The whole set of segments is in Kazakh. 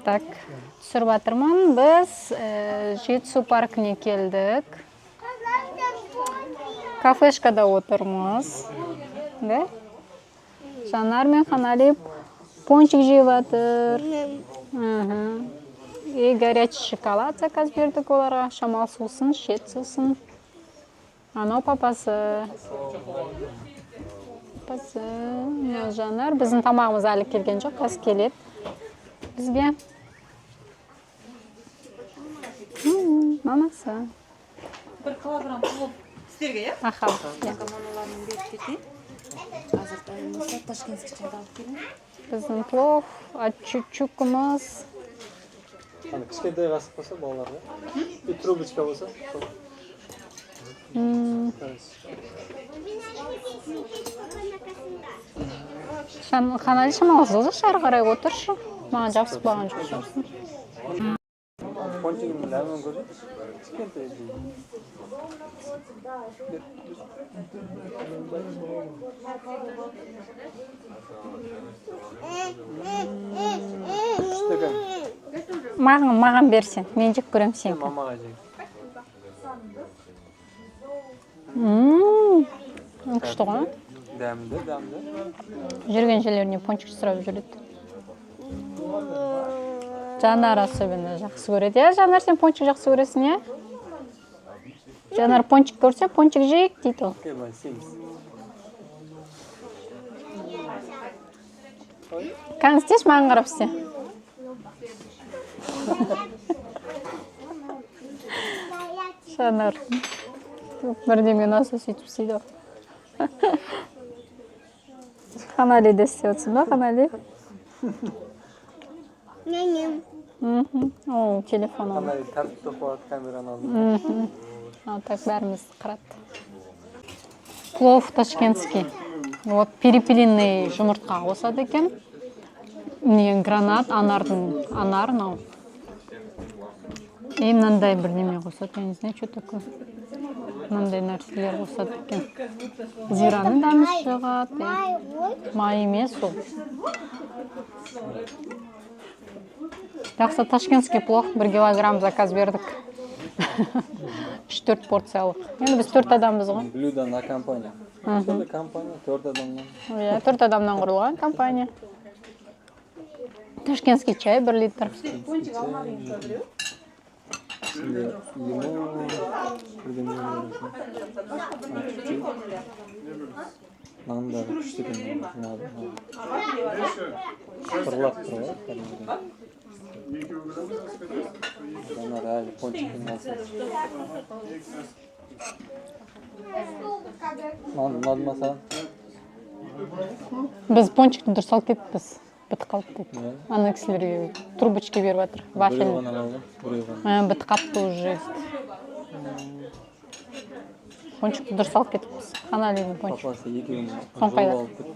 Так, түсіріп жатырмын. Біз Жетісу паркіне келдік. Кафешкада отырмыз. Да? Жанар мен Ханали пончик жеп жатыр. И горячий шоколад заказ бердік оларға. Шамал сусын, шет сусын. Анау папасы. Жанар. Біздің тамағымыз әлі келген жоқ. Қазір келеді бізге. Мамасы. 1 килограмм плов сіздерге, иә? Аха. Командаларының беріп кетейін. Қазір дайындаса ташкентский чайды алып келейін. Біздің плов, чучукымыз. Кішкентай қасық болса балаларға. И трубочка болса. Ханали шамалсыз шары қарай отыршы. Маған жабысып баған жоқ шығарсын. Пончигімді ләмін көрді. Кішкентай дейді. Маған берсен, мен жек көрем сен. Мамаға жек. Күшті ғой? Дәмді. Жүрген жерлеріне пончик сұрап жүреді. Жанар особенно жақсы көреді. Жанар, сен пончик жақсы көресің, е? Жанар пончик көрсе, пончик жейік дейді ол. Қан істеш, маған қарап істе. Жанар. Бірдеме насы сөйтіп істейді. Ханали де істеп отырсың ба, Ханали? О, телефон алды. Ханали тәртіпті қояды камераны алды. Так, бәріміз қарады. Плов ташкентский. Вот перепелиный жұмыртқа қосады екен. Гранат, анар, нау. И мынандай бірдеме қосады. Я не знаю, что такое. Мынандай нәрселер қосады екен. Зираның дәмі шығады. Май емес ол. Жақсы, ташкентский плов 1 килограмм заказ бердік. 3-4 порциялық. Енді біз 4 адамбыз ғой. Блюдо на компания. Сонда компания 4 адамнан. 4 адамнан құрылған компания. Ташкентский чай 1 литр. Пончик алмадыңыз ба біреу? Нандар күшті екен. Қырлап тұр ғой. Жанар әлі пончикпен алсын. Ұнады ма саған? Біз пончикті дұрыс алып кетіппіз. Бітіп қалды дейді. Ана кісілерге трубочки беріп жатыр. Біреу ғана қалды. Бітіп қапты уже. Пончикті дұрыс алып кетіппіз. Ханалидің пончик. Папасы екеуін Соң қайда? алып кетті.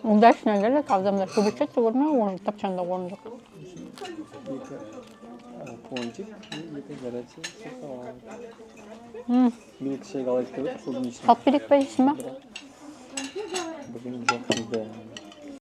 Удачно келді, адамдар көбейтеді, көрмей, оны тапчанда орын жоқ. Пончик, екі горячий шоколад. Милк шейк алайық деп клубничный. Салып берейік па, жейсің ба? Бүгін жоқ.